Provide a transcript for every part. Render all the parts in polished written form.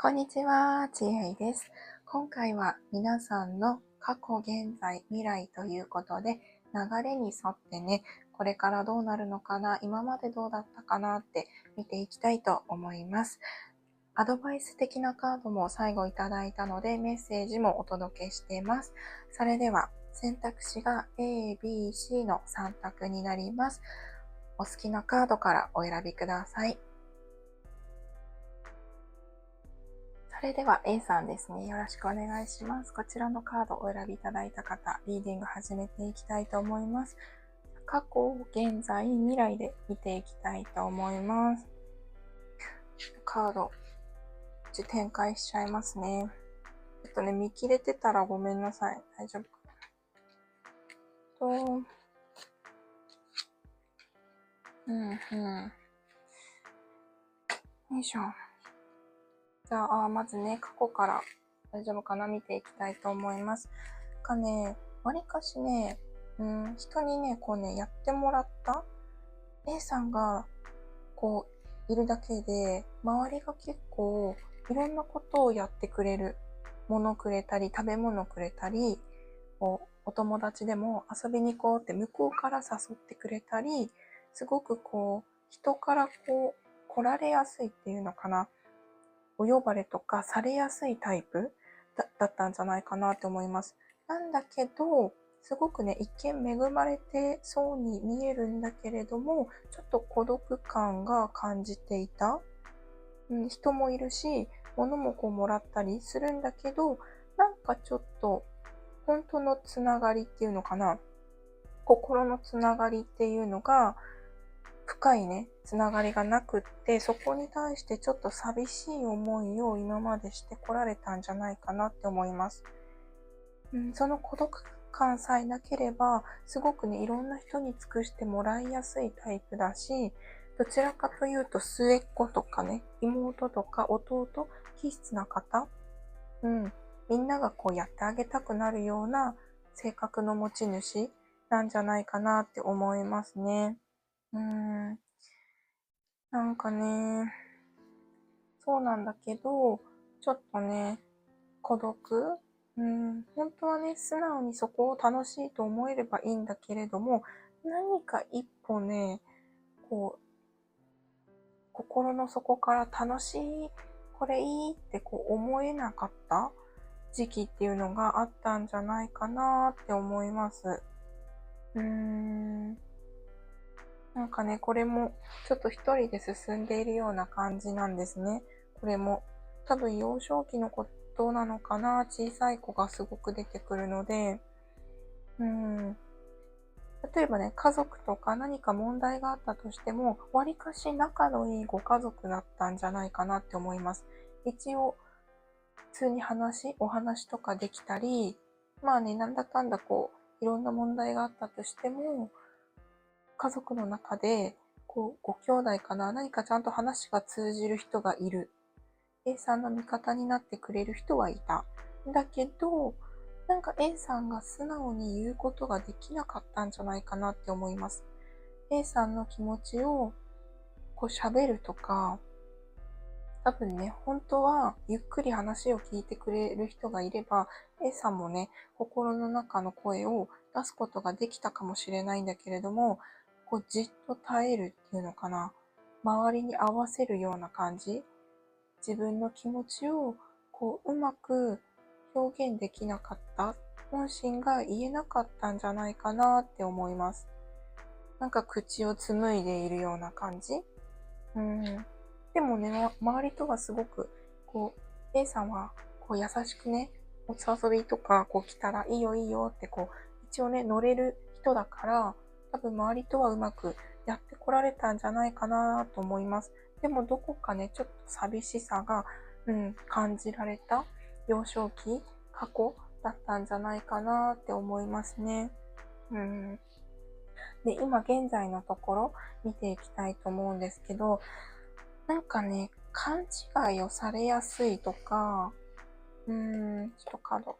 こんにちは、ちえいです。今回は皆さんの過去、現在、未来ということで、流れに沿ってね、これからどうなるのかな、今までどうだったかなって見ていきたいと思います。アドバイス的なカードも最後いただいたので、メッセージもお届けしています。それでは、選択肢が A、B、C の3択になります。お好きなカードからお選びください。それでは A さんですね。よろしくお願いします。こちらのカードをお選びいただいた方、リーディング始めていきたいと思います。過去、現在、未来で見ていきたいと思います。カード、展開しちゃいますね。ちょっとね、見切れてたらごめんなさい。大丈夫かな。よいしょ。じゃあ、まずね、過去から大丈夫かな見ていきたいと思います。わりかしね、人にね、やってもらった A さんが、いるだけで、周りが結構、いろんなことをやってくれる。物くれたり、食べ物くれたり、お友達でも遊びに行こうって向こうから誘ってくれたり、すごく人から来られやすいっていうのかな。お呼ばれとかされやすいタイプだったんじゃないかなって思います。なんだけど、すごくね、一見恵まれてそうに見えるんだけれども、ちょっと孤独感が感じていた。人もいるし、物ももらったりするんだけど、なんかちょっと、本当のつながりっていうのかな。心のつながりっていうのが、深いね、つながりがなくって、そこに対してちょっと寂しい思いを今までしてこられたんじゃないかなって思います。その孤独感さえなければ、すごくね、いろんな人に尽くしてもらいやすいタイプだし、どちらかというと末っ子とかね、妹とか弟、気質な方、みんながやってあげたくなるような性格の持ち主なんじゃないかなって思いますね。なんかね、そうなんだけど、ちょっとね、孤独本当はね、素直にそこを楽しいと思えればいいんだけれども、何か一歩ね、心の底から楽しい、これいいって思えなかった時期っていうのがあったんじゃないかなって思います。なんかね、これもちょっと一人で進んでいるような感じなんですね。これも多分幼少期のことなのかな。小さい子がすごく出てくるので、例えばね、家族とか何か問題があったとしても、わりかし仲のいいご家族だったんじゃないかなって思います。一応、普通にお話とかできたり、なんだかんだいろんな問題があったとしても、家族の中で、ご兄弟かな、何かちゃんと話が通じる人がいる。A さんの味方になってくれる人はいた。だけど、なんか A さんが素直に言うことができなかったんじゃないかなって思います。A さんの気持ちを喋るとか、多分ね、本当はゆっくり話を聞いてくれる人がいれば、A さんもね、心の中の声を出すことができたかもしれないんだけれども、じっと耐えるっていうのかな。周りに合わせるような感じ。自分の気持ちをうまく表現できなかった。本心が言えなかったんじゃないかなって思います。なんか口を紡いでいるような感じ。でもね、周りとはすごく、A さんは、優しくね、お遊びとか、来たら、いいよいいよって、一応ね、乗れる人だから、多分周りとはうまくやってこられたんじゃないかなと思います。でも、どこかね、ちょっと寂しさが、感じられた幼少期、過去だったんじゃないかなって思いますね。で、今現在のところ見ていきたいと思うんですけど、なんかね、勘違いをされやすいとか、ちょっとカードが。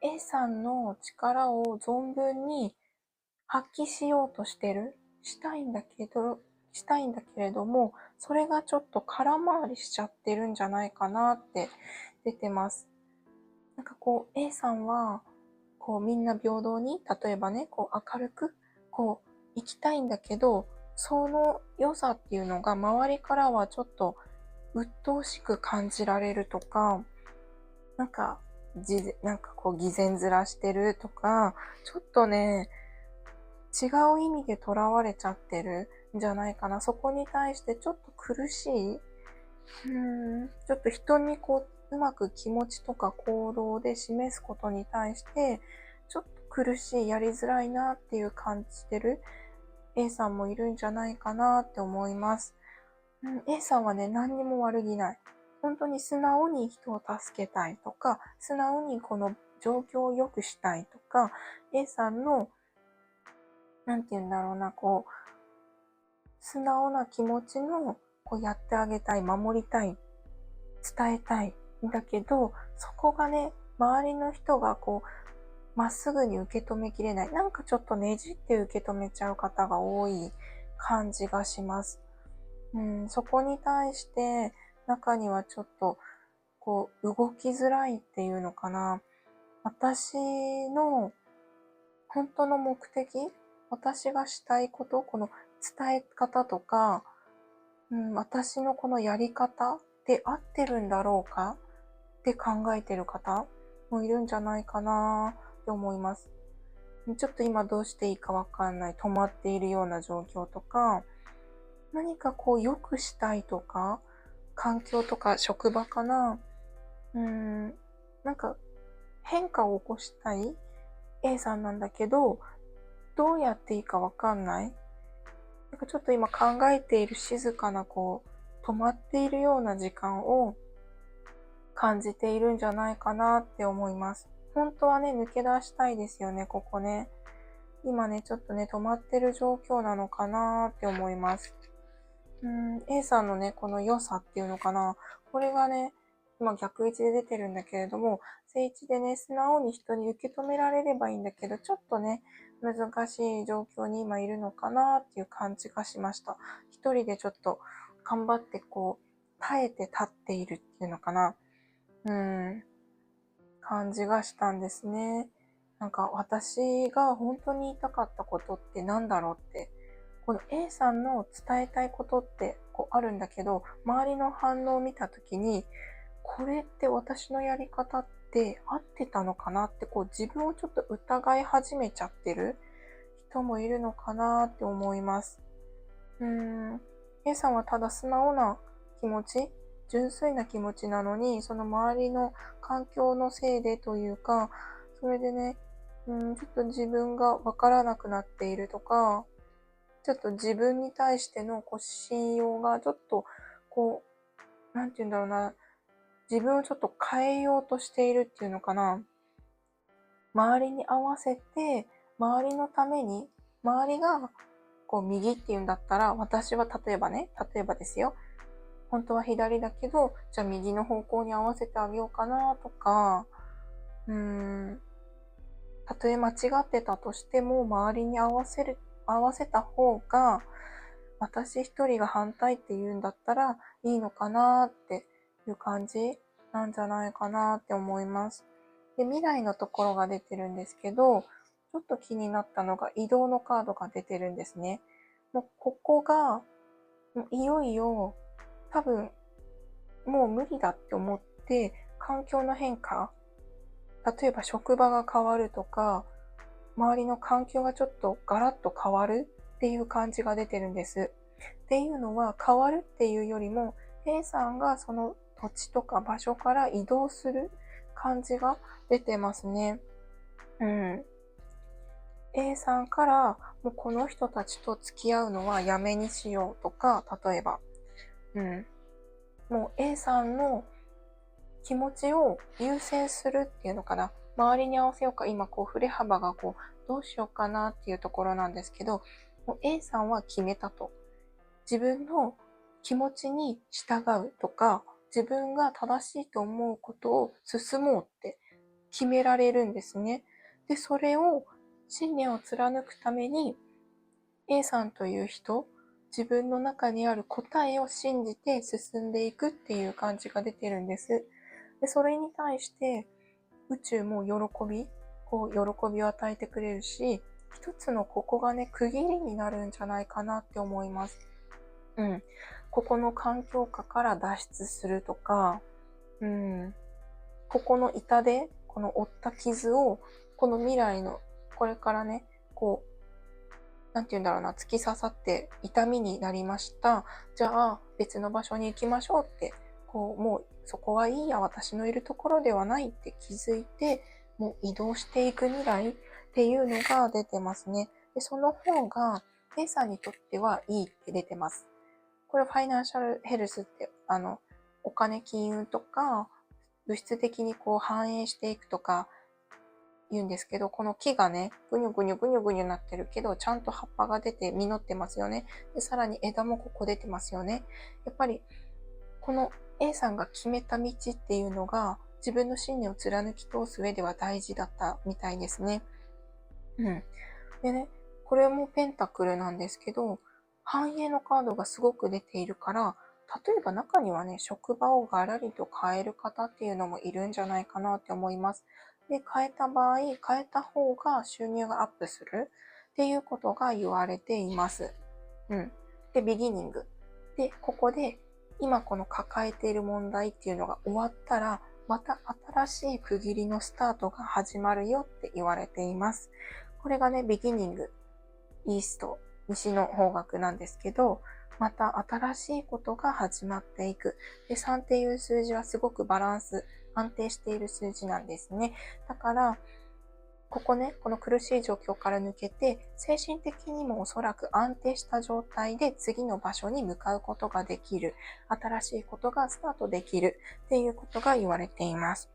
A さんの力を存分に発揮しようとしたいんだけれども、それがちょっと空回りしちゃってるんじゃないかなって出てます。なんかこう A さんはこうみんな平等に、例えばね、こう明るくこう生きたいんだけど、その良さっていうのが周りからはちょっと鬱陶しく感じられるとか、なんかこう偽善面してるとか、ちょっとね、違う意味で囚われちゃってるんじゃないかな。そこに対してちょっと苦しい、ちょっと人にこう、うまく気持ちとか行動で示すことに対して、ちょっと苦しい、やりづらいなっていう感じてる A さんもいるんじゃないかなって思います。A さんはね、何にも悪気ない。本当に素直に人を助けたいとか、素直にこの状況を良くしたいとか、A さんの、なんて言うんだろうな、こう、素直な気持ちの、こうやってあげたい、守りたい、伝えたいんだけど、そこがね、周りの人がこう、まっすぐに受け止めきれない。なんかちょっとねじって受け止めちゃう方が多い感じがします。そこに対して、中にはちょっと、こう、動きづらいっていうのかな。私の本当の目的、私がしたいこと、この伝え方とか、私のこのやり方で合ってるんだろうかって考えてる方もいるんじゃないかなって思います。ちょっと今どうしていいかわかんない、止まっているような状況とか、何かこう良くしたいとか、環境とか職場かな、なんか変化を起こしたい A さんなんだけど、どうやっていいかわかんない。なんかちょっと今考えている静かなこう、止まっているような時間を感じているんじゃないかなって思います。本当はね、抜け出したいですよね、ここね。今ね、ちょっとね、止まってる状況なのかなって思います。A さんのね、この良さっていうのかな。これがね、今逆位置で出てるんだけれども、正位置でね、素直に人に受け止められればいいんだけど、ちょっとね、難しい状況に今いるのかなっていう感じがしました。一人でちょっと頑張ってこう、耐えて立っているっていうのかな。感じがしたんですね。なんか私が本当に言いたかったことって何だろうって、この A さんの伝えたいことってこうあるんだけど、周りの反応を見たときに、これって私のやり方って合ってたのかなってこう自分をちょっと疑い始めちゃってる人もいるのかなって思います。A さんはただ素直な気持ち、純粋な気持ちなのに、その周りの環境のせいでというか、それでね、ちょっと自分がわからなくなっているとか、ちょっと自分に対してのこう信用がちょっとこう、なんて言うんだろうな、自分をちょっと変えようとしているっていうのかな。周りに合わせて、周りのために、周りがこう右っていうんだったら、私は例えばですよ。本当は左だけど、じゃあ右の方向に合わせてあげようかなとか、たとえ間違ってたとしても、周りに合わせた方が、私一人が反対って言うんだったらいいのかなっていう感じなんじゃないかなって思います。で、未来のところが出てるんですけど、ちょっと気になったのが移動のカードが出てるんですね。もうここが、いよいよ多分もう無理だって思って、環境の変化、例えば職場が変わるとか、周りの環境がちょっとガラッと変わるっていう感じが出てるんです。っていうのは変わるっていうよりも、A さんがその土地とか場所から移動する感じが出てますね。A さんからもうこの人たちと付き合うのはやめにしようとか、例えば、もう A さんの気持ちを優先するっていうのかな。周りに合わせようか、今こう振れ幅がこう、どうしようかなっていうところなんですけど、もう A さんは決めたと。自分の気持ちに従うとか、自分が正しいと思うことを進もうって決められるんですね。で、それを信念を貫くために A さんという人、自分の中にある答えを信じて進んでいくっていう感じが出てるんです。で、それに対して宇宙も喜びを与えてくれるし、一つのここがね、区切りになるんじゃないかなって思います。ここの環境下から脱出するとか、ここの痛で、この負った傷を、この未来の、これからね、なんて言うんだろうな、突き刺さって痛みになりました。じゃあ、別の場所に行きましょうって、もうそこはいいや、私のいるところではないって気づいて、もう移動していく未来っていうのが出てますね。で、その方が、A さんにとってはいいって出てます。これファイナンシャルヘルスって、お金、金運とか、物質的に反映していくとか言うんですけど、この木がね、ぐにゅぐにゅぐにゅぐにゅなってるけど、ちゃんと葉っぱが出て実ってますよね。で、さらに枝もここ出てますよね。やっぱり、この A さんが決めた道っていうのが、自分の信念を貫き通す上では大事だったみたいですね。でね、これもペンタクルなんですけど、繁栄のカードがすごく出ているから、例えば中にはね、職場をガラリと変える方っていうのもいるんじゃないかなって思います。で、変えた場合、変えた方が収入がアップするっていうことが言われています。で、ビギニング。で、ここで今この抱えている問題っていうのが終わったら、また新しい区切りのスタートが始まるよって言われています。これがね、ビギニング、イースト、西の方角なんですけど、また新しいことが始まっていく。で、3っていう数字はすごくバランス、安定している数字なんですね。だから、ここね、この苦しい状況から抜けて、精神的にもおそらく安定した状態で次の場所に向かうことができる。新しいことがスタートできるっていうことが言われています。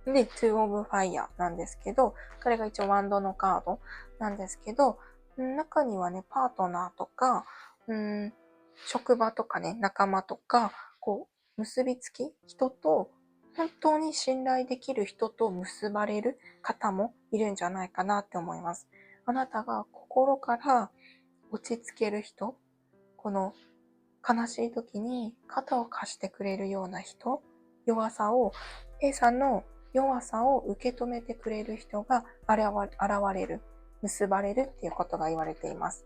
で、Two of Fire なんですけど、これが一応ワンドのカードなんですけど、中にはね、パートナーとか、職場とかね、仲間とか、結びつき、本当に信頼できる人と結ばれる方もいるんじゃないかなって思います。あなたが心から落ち着ける人、この悲しい時に肩を貸してくれるような人、A さんの弱さを受け止めてくれる人が現れる、結ばれるっていうことが言われています。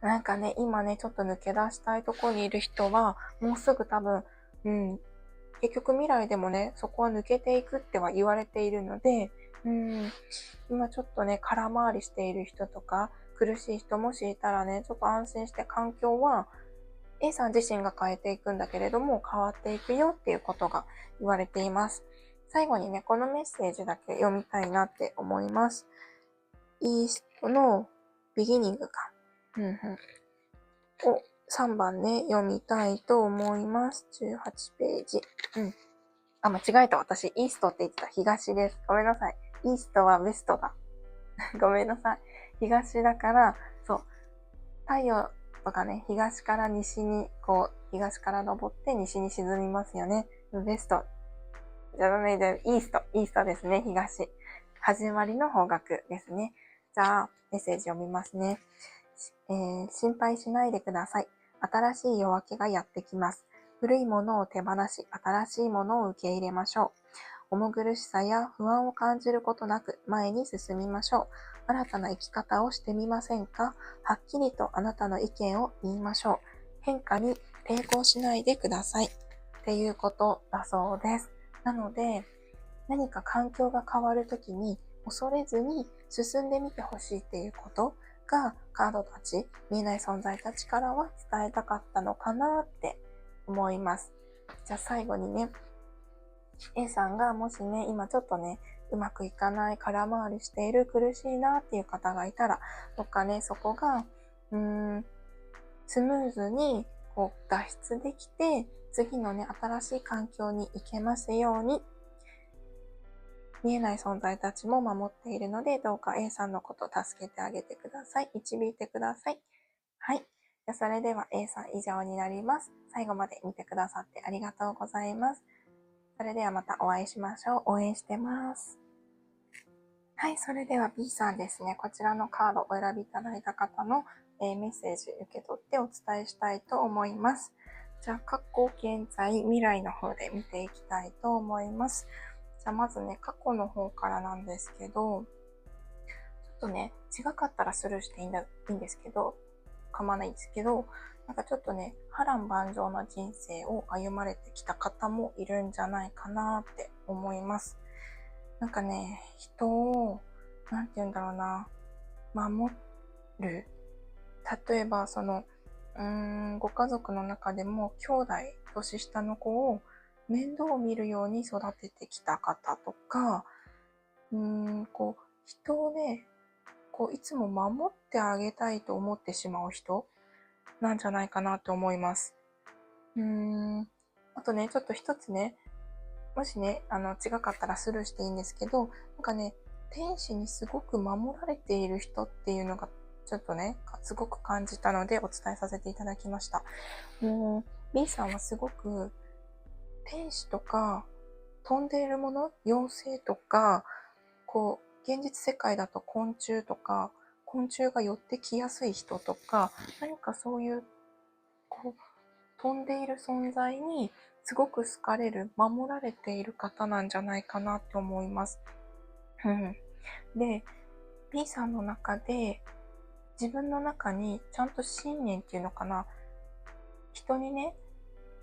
なんかね、今ね、ちょっと抜け出したいところにいる人は、もうすぐ多分、結局未来でもね、そこは抜けていくっては言われているので、今ちょっとね、空回りしている人とか、苦しい人もしいたらね、ちょっと安心して環境は A さん自身が変えていくんだけれども、変わっていくよっていうことが言われています。最後にね、このメッセージだけ読みたいなって思います。イーストのビギニングか。を3番ね、読みたいと思います。18ページ。間違えた。私、イーストって言ってた。東です。ごめんなさい。イーストはベストだ。ごめんなさい。東だから、そう。太陽とかね、東から西に、東から昇って西に沈みますよね。ベスト。じゃダメで、イーストですね、東。始まりの方角ですね。じゃあ、メッセージ読みますね。心配しないでください。新しい夜明けがやってきます。古いものを手放し、新しいものを受け入れましょう。重苦しさや不安を感じることなく前に進みましょう。新たな生き方をしてみませんか？はっきりとあなたの意見を言いましょう。変化に抵抗しないでください。っていうことだそうです。なので、何か環境が変わるときに恐れずに進んでみてほしいっていうことがカードたち、見えない存在たちからは伝えたかったのかなって思います。じゃあ最後にね、A さんがもしね、今ちょっとね、うまくいかない、空回りしている、苦しいなっていう方がいたら、どっかね、そこが、スムーズに脱出できて、次のね、新しい環境に行けますように、見えない存在たちも守っているので、どうか A さんのことを助けてあげてください。導いてください。はい。それでは A さん以上になります。最後まで見てくださってありがとうございます。それではまたお会いしましょう。応援してます。はい、それでは B さんですね。こちらのカードをお選びいただいた方のメッセージ受け取ってお伝えしたいと思います。じゃあ、過去、現在、未来の方で見ていきたいと思います。じゃあ、まずね、過去の方からなんですけど、ちょっとね、違かったらスルーしていいんですけど、構わないんですけど、なんかちょっとね、波乱万丈な人生を歩まれてきた方もいるんじゃないかなって思います。なんかね、人を、なんて言うんだろうな、守る。例えば、ご家族の中でも兄弟、年下の子を面倒を見るように育ててきた方とか、人をね、いつも守ってあげたいと思ってしまう人なんじゃないかなと思います。あとね、ちょっと一つね、もしね、違かったらスルーしていいんですけど、なんかね、天使にすごく守られている人っていうのが、ちょっとね、すごく感じたのでお伝えさせていただきました。B さんはすごく天使とか、飛んでいるもの、妖精とか、現実世界だと昆虫とか、昆虫が寄ってきやすい人とか、何かそういう、飛んでいる存在にすごく好かれる、守られている方なんじゃないかなって思います。で、B さんの中で、自分の中にちゃんと信念っていうのかな、人にね、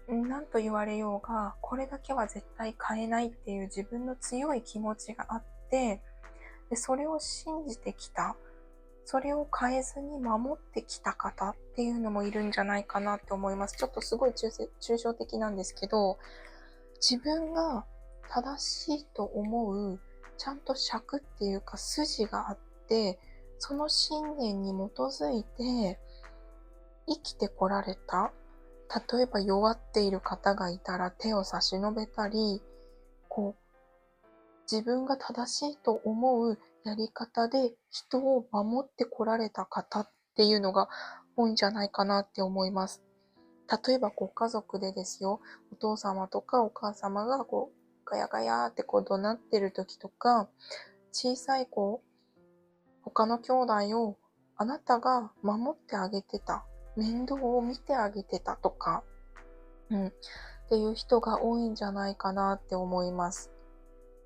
何と言われようが、これだけは絶対変えないっていう自分の強い気持ちがあって、でそれを信じてきた。それを変えずに守ってきた方っていうのもいるんじゃないかなって思います。ちょっとすごい抽象的なんですけど、自分が正しいと思う、ちゃんと尺っていうか筋があって、その信念に基づいて生きてこられた。例えば弱っている方がいたら手を差し伸べたり、自分が正しいと思うやり方で人を守ってこられた方っていうのが多いんじゃないかなって思います。例えばご家族でですよ、お父様とかお母様がガヤガヤって怒鳴ってる時とか、小さい他の兄弟をあなたが守ってあげてた、面倒を見てあげてたとか、っていう人が多いんじゃないかなって思います。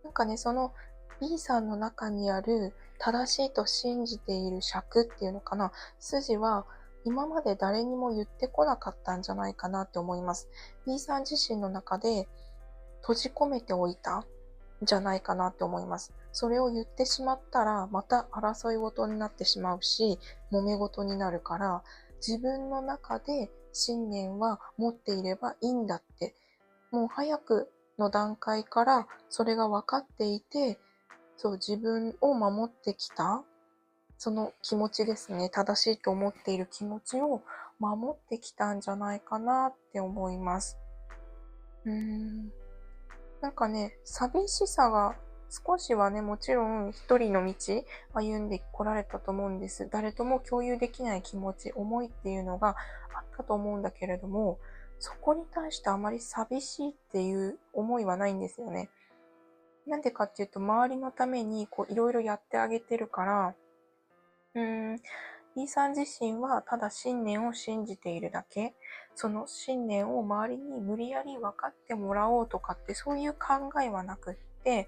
なんかね、その B さんの中にある正しいと信じている尺っていうのかな、筋は今まで誰にも言ってこなかったんじゃないかなって思います。B さん自身の中で閉じ込めておいたんじゃないかなって思います。それを言ってしまったらまた争い事になってしまうし、揉め事になるから、自分の中で信念は持っていればいいんだって、もう早くの段階からそれが分かっていて、自分を守ってきた、その気持ちですね。正しいと思っている気持ちを守ってきたんじゃないかなって思います。なんかね、寂しさが少しはね、もちろん一人の道歩んでこられたと思うんです。誰とも共有できない気持ち、思いっていうのがあったと思うんだけれども、そこに対してあまり寂しいっていう思いはないんですよね。なんでかっていうと、周りのためにいろいろやってあげてるから、B さん自身はただ信念を信じているだけ。その信念を周りに無理やり分かってもらおうとかってそういう考えはなくって、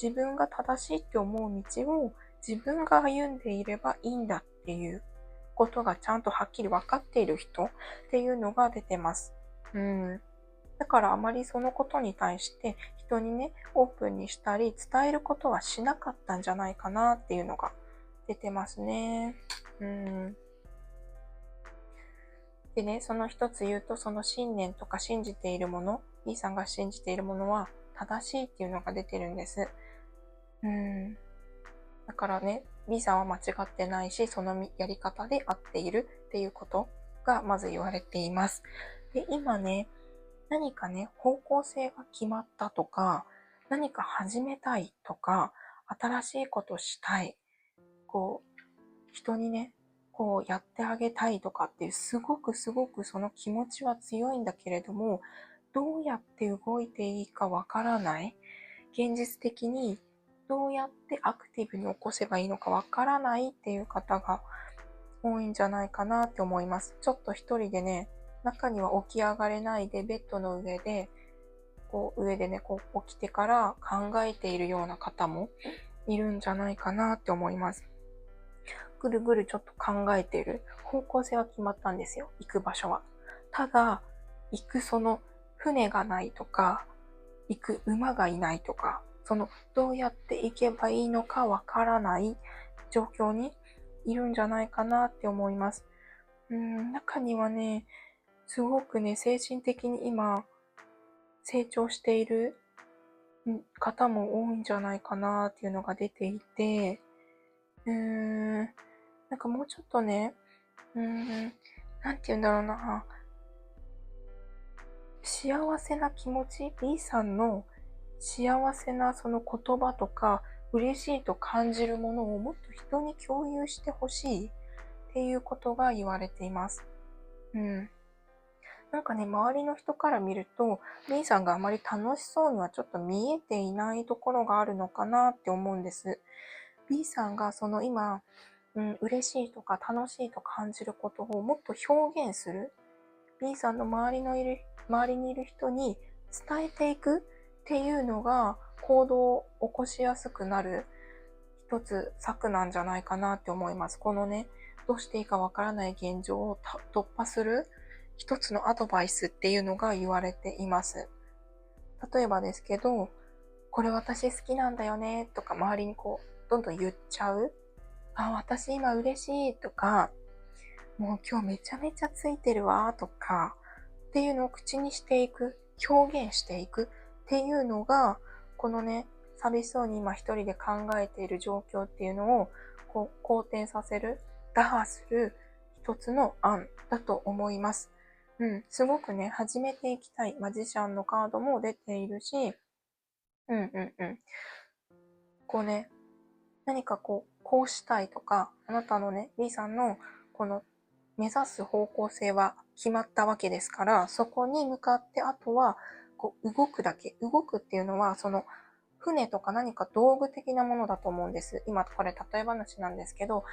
自分が正しいって思う道を自分が歩んでいればいいんだっていうことがちゃんとはっきり分かっている人っていうのが出てます。だからあまりそのことに対して人にね、オープンにしたり伝えることはしなかったんじゃないかなっていうのが出てますね。でね、その一つ言うと、その信念とか信じているもの、B さんが信じているものは正しいっていうのが出てるんです。だからね、B さんは間違ってないし、そのやり方で合っているっていうことがまず言われています。で、今ね、何かね、方向性が決まったとか、何か始めたいとか、新しいことしたい、人にね、やってあげたいとかっていう、すごくその気持ちは強いんだけれども、どうやって動いていいかわからない。現実的にどうやってアクティブに起こせばいいのかわからないっていう方が多いんじゃないかなって思います。ちょっと一人でね、中には起き上がれないでベッドの上で、こう起きてから考えているような方もいるんじゃないかなって思います。ぐるぐるちょっと考えている。方向性は決まったんですよ。行く場所は。ただ、行くその船がないとか、行く馬がいないとか、どうやって行けばいいのかわからない状況にいるんじゃないかなって思います。中にはね、すごくね、精神的に今、成長している方も多いんじゃないかなっていうのが出ていて、なんかもうちょっとね、なんて言うんだろうな、幸せな気持ち、B さんの幸せなその言葉とか、嬉しいと感じるものをもっと人に共有してほしいっていうことが言われています。なんかね、周りの人から見ると、B さんがあまり楽しそうにはちょっと見えていないところがあるのかなって思うんです。B さんがその今、嬉しいとか楽しいと感じることをもっと表現する。B さんの周りにいる人に伝えていくっていうのが行動を起こしやすくなる一つ策なんじゃないかなって思います。このね、どうしていいかわからない現状を突破する一つのアドバイスっていうのが言われています。例えばですけど、これ私好きなんだよねとか周りにどんどん言っちゃう。私今嬉しいとか、もう今日めちゃめちゃついてるわとかっていうのを口にしていく、表現していくっていうのが、このね、寂しそうに今一人で考えている状況っていうのを好転させる、打破する一つの案だと思います。すごくね、始めていきたいマジシャンのカードも出ているし、こうね、何かこうしたいとか、あなたのね、B さんのこの目指す方向性は決まったわけですから、そこに向かってあとは動くだけ。動くっていうのは、船とか何か道具的なものだと思うんです。今これ例え話なんですけど、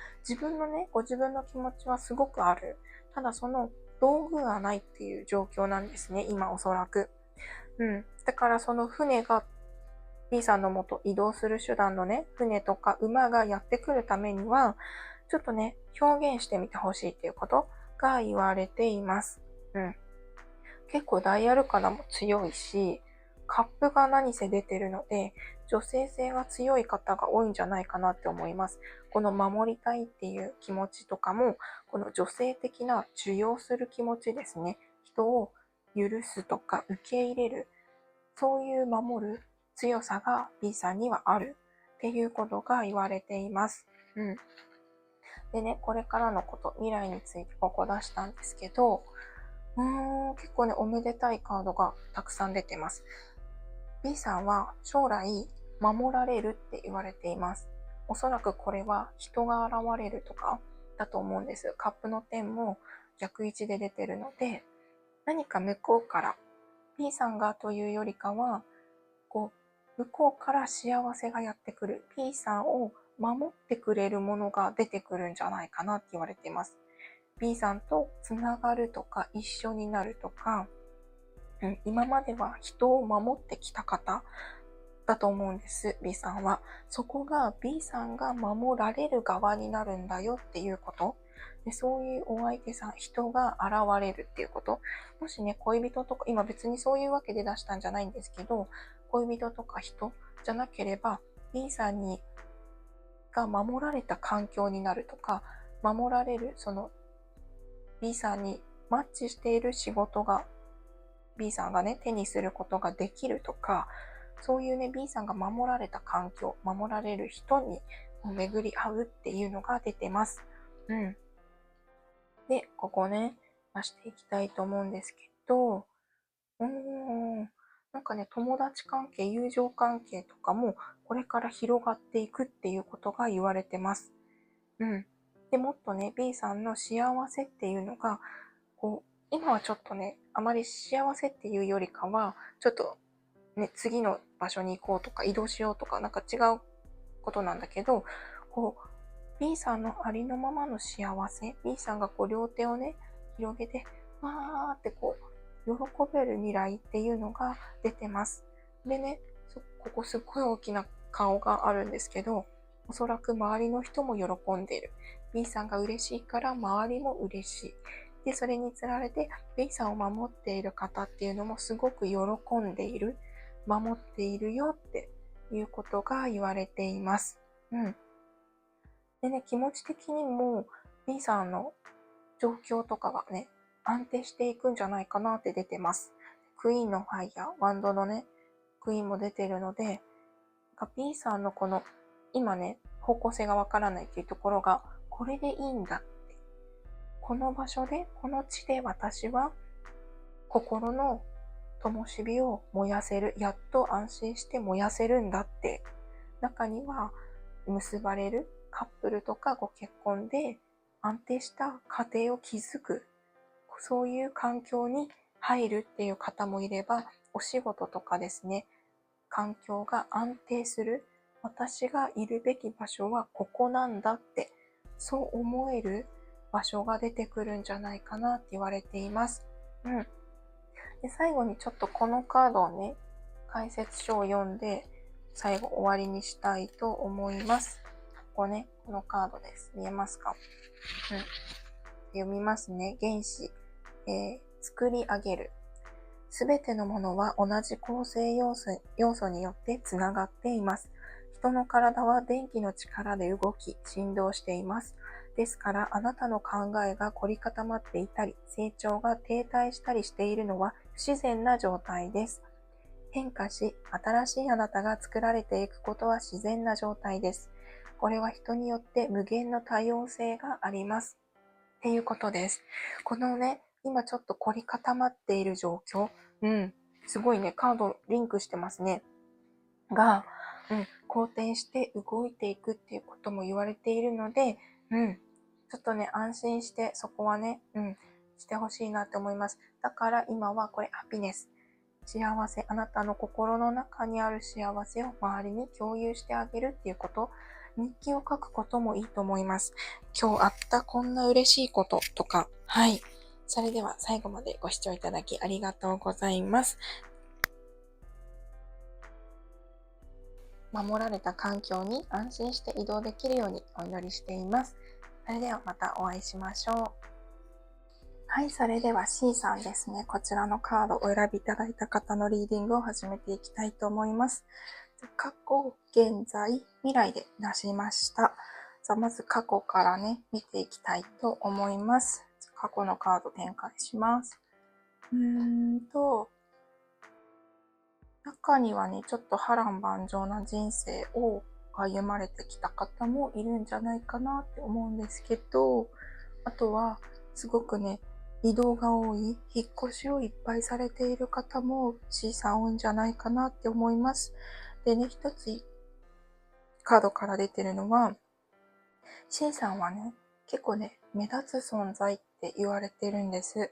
ご自分の気持ちはすごくある。ただその道具がないっていう状況なんですね、今おそらく。だからその船が B さんのもと移動する手段のね、船とか馬がやってくるためには、ちょっとね、表現してみてほしいっていうことが言われています。結構ダイヤルカナも強いし、カップが何せ出てるので、女性性が強い方が多いんじゃないかなって思います。この守りたいっていう気持ちとかも、この女性的な受容する気持ちですね。人を許すとか受け入れる、そういう守る強さが B さんにはあるっていうことが言われています。でね、これからのこと、未来についてここ出したんですけど、結構ね、おめでたいカードがたくさん出てます。B さんは将来守られるって言われています。おそらくこれは人が現れるとかだと思うんです。カップの点も逆位置で出てるので、何か向こうから B さんがというよりかは、向こうから幸せがやってくる。P さんを守ってくれるものが出てくるんじゃないかなって言われています。B さんとつながるとか一緒になるとか、今までは人を守ってきた方だと思うんです、B さんは。そこが B さんが守られる側になるんだよっていうこと。でそういうお相手さん、人が現れるっていうこと。もしね、恋人とか、今別にそういうわけで出したんじゃないんですけど、恋人とか人じゃなければ、B さんが守られた環境になるとか、守られる、B さんにマッチしている仕事が B さんがね、手にすることができるとか、そういうね、B さんが守られた環境、守られる人に巡り合うっていうのが出てます。で、ここね、出していきたいと思うんですけど、なんかね、友達関係、友情関係とかも、これから広がっていくっていうことが言われてます。で、もっとね、B さんの幸せっていうのが、今はちょっとね、あまり幸せっていうよりかは、ちょっとね、次の場所に行こうとか移動しようとか、なんか違うことなんだけど、B さんのありのままの幸せ、B さんが両手をね、広げて、わーって喜べる未来っていうのが出てます。でね、ここすっごい大きな顔があるんですけど、おそらく周りの人も喜んでいる。B さんが嬉しいから周りも嬉しい。で、それにつられて B さんを守っている方っていうのもすごく喜んでいる。守っているよっていうことが言われています。でね、気持ち的にも B さんの状況とかがね、安定していくんじゃないかなって出てます。クイーンのファイヤー、ワンドのね、クイーンも出てるので、B さんの今ね、方向性がわからないっていうところが、これでいいんだって。この場所で、この地で私は心の灯火を燃やせる。やっと安心して燃やせるんだって。中には結ばれるカップルとかご結婚で安定した家庭を築く。そういう環境に入るっていう方もいれば、お仕事とかですね、環境が安定する。私がいるべき場所はここなんだって、そう思える場所が出てくるんじゃないかなって言われています。で、最後にちょっとこのカードをね、解説書を読んで、最後終わりにしたいと思います。このカードです。見えますか？読みますね。原子、作り上げる。すべてのものは同じ構成要素によってつながっています。人の体は電気の力で動き、振動しています。ですから、あなたの考えが凝り固まっていたり、成長が停滞したりしているのは不自然な状態です。変化し、新しいあなたが作られていくことは自然な状態です。これは人によって無限の多様性があります。っていうことです。このね、今ちょっと凝り固まっている状況、すごいね、カードリンクしてますね。が、好転して動いていくっていうことも言われているので、ちょっとね、安心してそこはね、してほしいなって思います。だから今はこれ、ハピネス。幸せ、あなたの心の中にある幸せを周りに共有してあげるっていうこと、日記を書くこともいいと思います。今日あったこんな嬉しいこととか、はい。それでは最後までご視聴いただきありがとうございます。守られた環境に安心して移動できるようにお祈りしています。それではまたお会いしましょう。はい、それでは C さんですね。こちらのカードをお選びいただいた方のリーディングを始めていきたいと思います。過去、現在、未来で出しました。まず過去からね、見ていきたいと思います。過去のカード展開します。中にはね、ちょっと波乱万丈な人生を歩まれてきた方もいるんじゃないかなって思うんですけど、あとは、すごくね、移動が多い、引っ越しをいっぱいされている方も C さん多いんじゃないかなって思います。でね、一つカードから出てるのは、C さんはね、結構ね、目立つ存在って言われてるんです。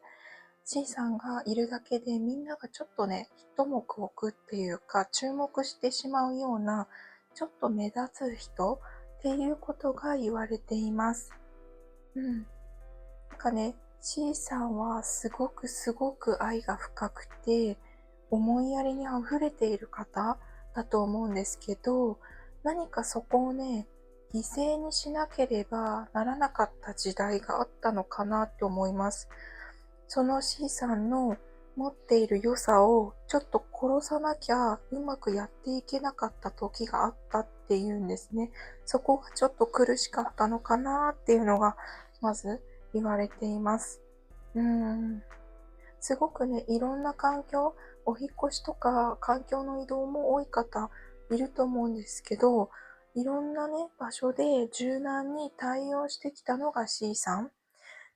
C さんがいるだけでみんながちょっとね、一目置くっていうか、注目してしまうような、ちょっと目立つ人っていうことが言われています。なんかね、C さんはすごくすごく愛が深くて、思いやりに溢れている方だと思うんですけど、何かそこをね、犠牲にしなければならなかった時代があったのかなって思います。その C さんの持っている良さをちょっと殺さなきゃうまくやっていけなかった時があったっていうんですね。そこがちょっと苦しかったのかなっていうのがまず言われています。すごくね、いろんな環境、お引越しとか環境の移動も多い方いると思うんですけど、いろんなね、場所で柔軟に対応してきたのが C さん。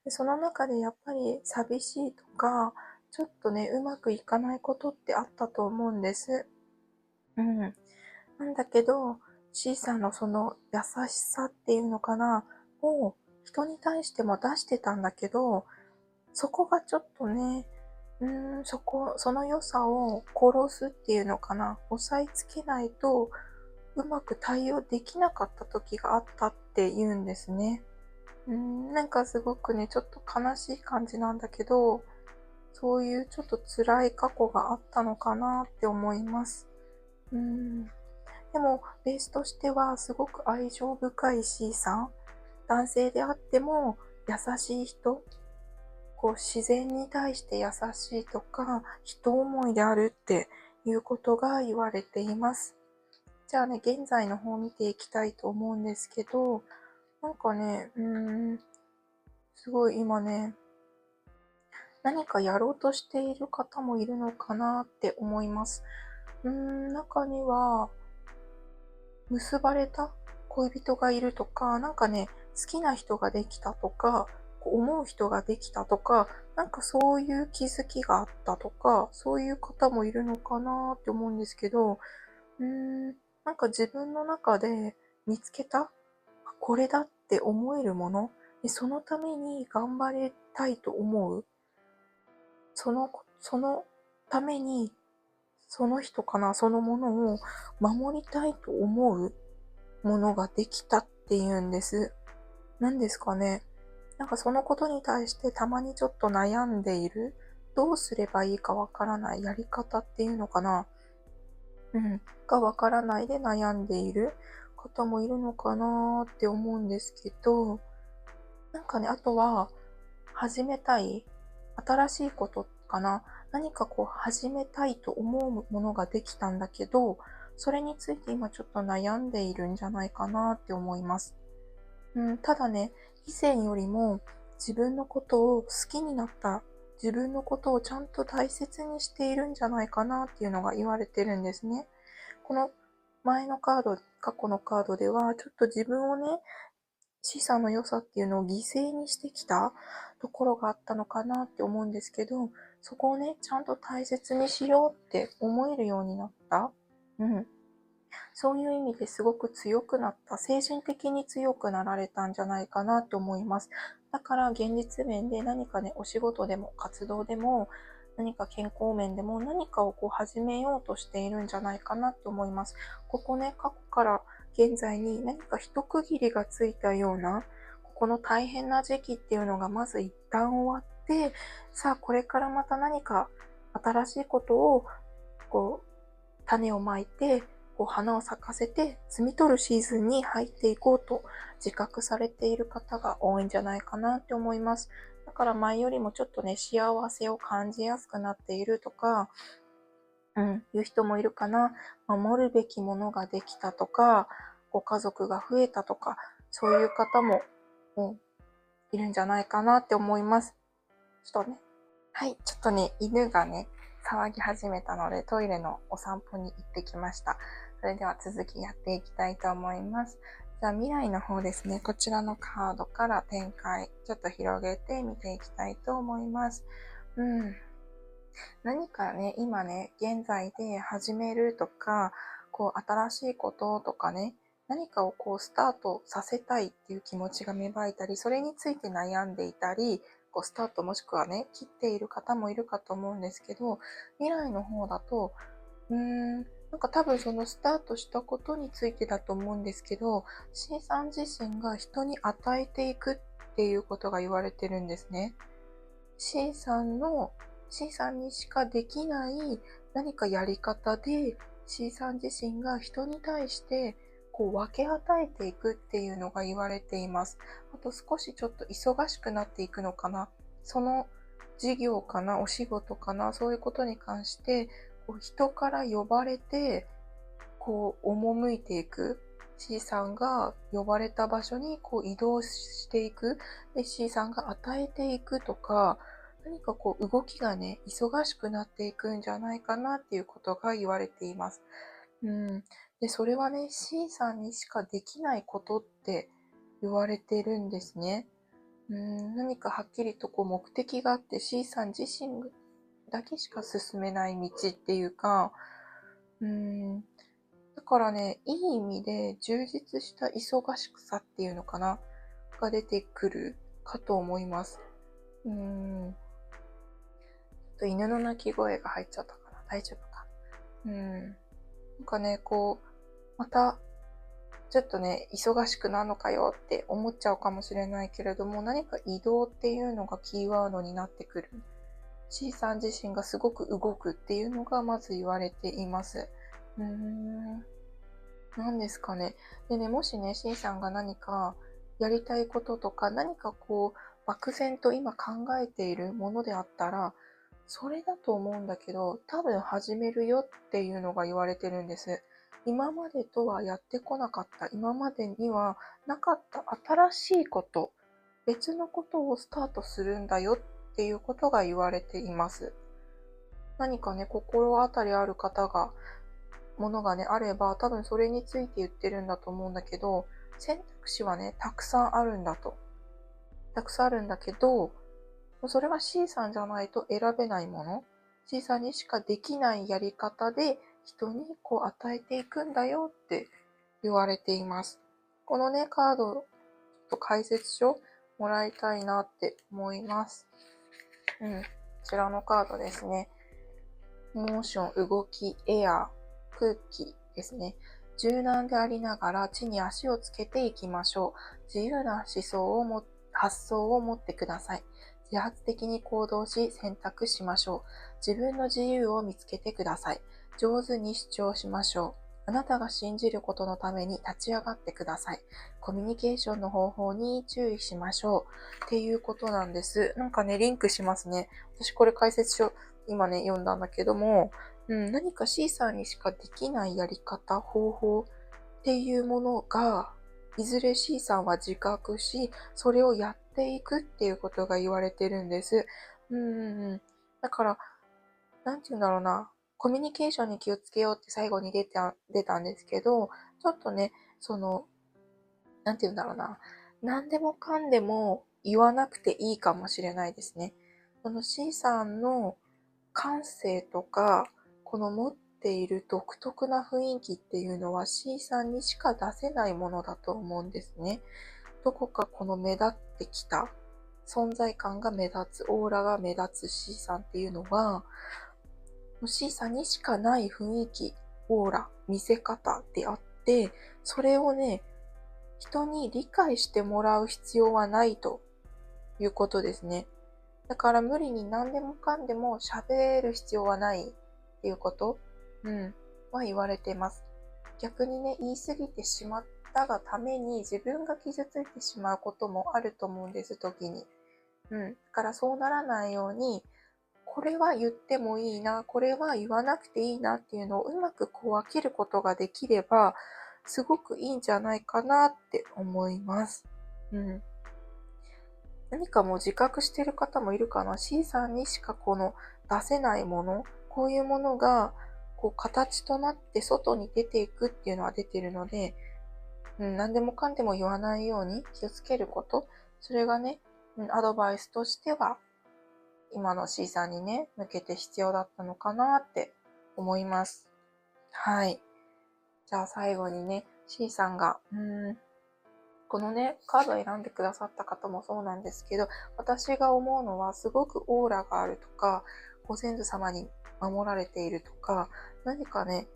でその中でやっぱり寂しいとか、ちょっとね、うまくいかないことってあったと思うんです。なんだけど、C さんのその優しさっていうのかな、を人に対しても出してたんだけど、そこがちょっとね、その良さを殺すっていうのかな、押さえつけないとうまく対応できなかった時があったって言うんですね。なんかすごくね、ちょっと悲しい感じなんだけど、そういうちょっと辛い過去があったのかなって思います。うん。でも、ベースとしてはすごく愛情深い C さん。男性であっても優しい人。自然に対して優しいとか、人思いであるっていうことが言われています。じゃあね、現在の方を見ていきたいと思うんですけど、なんかね、すごい今ね、何かやろうとしている方もいるのかなって思います。中には、結ばれた恋人がいるとか、なんかね、好きな人ができたとか、思う人ができたとか、なんかそういう気づきがあったとか、そういう方もいるのかなって思うんですけど、なんか自分の中で見つけた、これだって思えるもの、でそのために頑張りたいと思う、そのために、その人かな、そのものを守りたいと思うものができたっていうんです。何ですかね。なんかそのことに対してたまにちょっと悩んでいる。どうすればいいかわからないやり方っていうのかな。がわからないで悩んでいる方もいるのかなって思うんですけど、なんかね、あとは、始めたい、新しいことかな。何か始めたいと思うものができたんだけど、それについて今ちょっと悩んでいるんじゃないかなって思います。ただね、以前よりも自分のことを好きになった、自分のことをちゃんと大切にしているんじゃないかなっていうのが言われてるんですね。この前のカード、過去のカードでは、ちょっと自分をね、小さな良さっていうのを犠牲にしてきたところがあったのかなって思うんですけど、そこをね、ちゃんと大切にしようって思えるようになった。うん。そういう意味ですごく強くなった、精神的に強くなられたんじゃないかなと思います。だから現実面で何かね、お仕事でも活動でも、何か健康面でも何かを始めようとしているんじゃないかなって思います。ここね、過去から現在に何か一区切りがついたような、ここの大変な時期っていうのがまず一旦終わって、さあこれからまた何か新しいことを種をまいて、花を咲かせて摘み取るシーズンに入っていこうと自覚されている方が多いんじゃないかなって思います。だから前よりもちょっとね、幸せを感じやすくなっているとか、いう人もいるかな。守るべきものができたとか、ご家族が増えたとか、そういう方も、いるんじゃないかなって思います。ちょっとね、はい、ちょっとね、犬がね、騒ぎ始めたので、トイレのお散歩に行ってきました。それでは続きやっていきたいと思います。じゃあ未来の方ですね、こちらのカードから展開、ちょっと広げて見ていきたいと思います。何かね、今ね、現在で始めるとか、新しいこととかね、何かをスタートさせたいっていう気持ちが芽生えたり、それについて悩んでいたり、スタートもしくはね、切っている方もいるかと思うんですけど、未来の方だと、なんか多分そのスタートしたことについてだと思うんですけど、C さん自身が人に与えていくっていうことが言われてるんですね。C さんの C さんにしかできない何かやり方で C さん自身が人に対して分け与えていくっていうのが言われています。あと少しちょっと忙しくなっていくのかな。その事業かな、お仕事かな、そういうことに関して人から呼ばれて赴いていく。C さんが呼ばれた場所に移動していく。で、C さんが与えていくとか、何か動きがね、忙しくなっていくんじゃないかなっていうことが言われています。で、それはね、C さんにしかできないことって言われてるんですね。何かはっきりと目的があって C さん自身だけしか進めない道っていうか、だからね、いい意味で充実した忙しさっていうのかな、が出てくるかと思います。ちょっと犬の鳴き声が入っちゃったかな。大丈夫か。なんかね、またちょっとね、忙しくなるのかよって思っちゃうかもしれないけれども、何か移動っていうのがキーワードになってくる。C さん自身がすごく動くっていうのがまず言われています。何ですかね。でね、もしね、C さんが何かやりたいこととか、何か漠然と今考えているものであったら、それだと思うんだけど、多分始めるよっていうのが言われてるんです。今までとはやってこなかった、今までにはなかった新しいこと、別のことをスタートするんだよっていうことが言われています。何かね、心当たりあるものがね、あれば、多分それについて言ってるんだと思うんだけど、選択肢はね、たくさんあるんだと。たくさんあるんだけど、それは C さんじゃないと選べないもの。C さんにしかできないやり方で人に与えていくんだよって言われています。このね、カードと解説書もらいたいなって思います。こちらのカードですね。モーション、動き、エア、空気ですね。柔軟でありながら地に足をつけていきましょう。自由な発想を持ってください。自発的に行動し選択しましょう。自分の自由を見つけてください。上手に主張しましょう。あなたが信じることのために立ち上がってください。コミュニケーションの方法に注意しましょう。っていうことなんです。なんかね、リンクしますね。私これ解説書今ね、読んだんだけども、何か C さんにしかできないやり方、方法っていうものが、いずれ C さんは自覚し、それをやっていくっていうことが言われてるんです。だから、なんて言うんだろうな、コミュニケーションに気をつけようって最後に出たんですけど、ちょっとね、なんて言うんだろうな、何でもかんでも言わなくていいかもしれないですね。C さんの感性とか、この持っている独特な雰囲気っていうのは C さんにしか出せないものだと思うんですね。どこかこの目立ってきた、存在感が目立つ、オーラが目立つ C さんっていうのは、C さんにしかない雰囲気、オーラ、見せ方であって、それをね、人に理解してもらう必要はないということですね。だから無理に何でもかんでも喋る必要はないっていうこと、は言われてます。逆にね、言い過ぎてしまったがために自分が傷ついてしまうこともあると思うんです、時に。だからそうならないように、これは言ってもいいな、これは言わなくていいなっていうのをうまく分けることができれば、すごくいいんじゃないかなって思います。何かもう自覚している方もいるかな。C さんにしか出せないもの、こういうものが形となって外に出ていくっていうのは出てるので、何でもかんでも言わないように気をつけること、それがね、アドバイスとしては今の C さんにね、向けて必要だったのかなって思います。はい。じゃあ最後にね、C さんが、このね、カードを選んでくださった方もそうなんですけど、私が思うのはすごくオーラがあるとか、ご先祖様に守られているとか、何かね、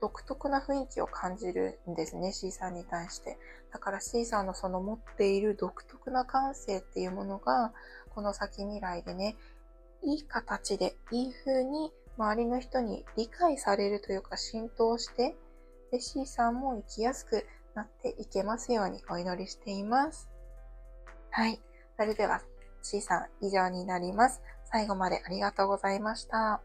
独特な雰囲気を感じるんですね、C さんに対して。だから C さんのその持っている独特な感性っていうものが、この先未来でね、いい形で、いい風に周りの人に理解されるというか浸透して、で C さんも生きやすくなっていけますようにお祈りしています。はい。それでは C さん以上になります。最後までありがとうございました。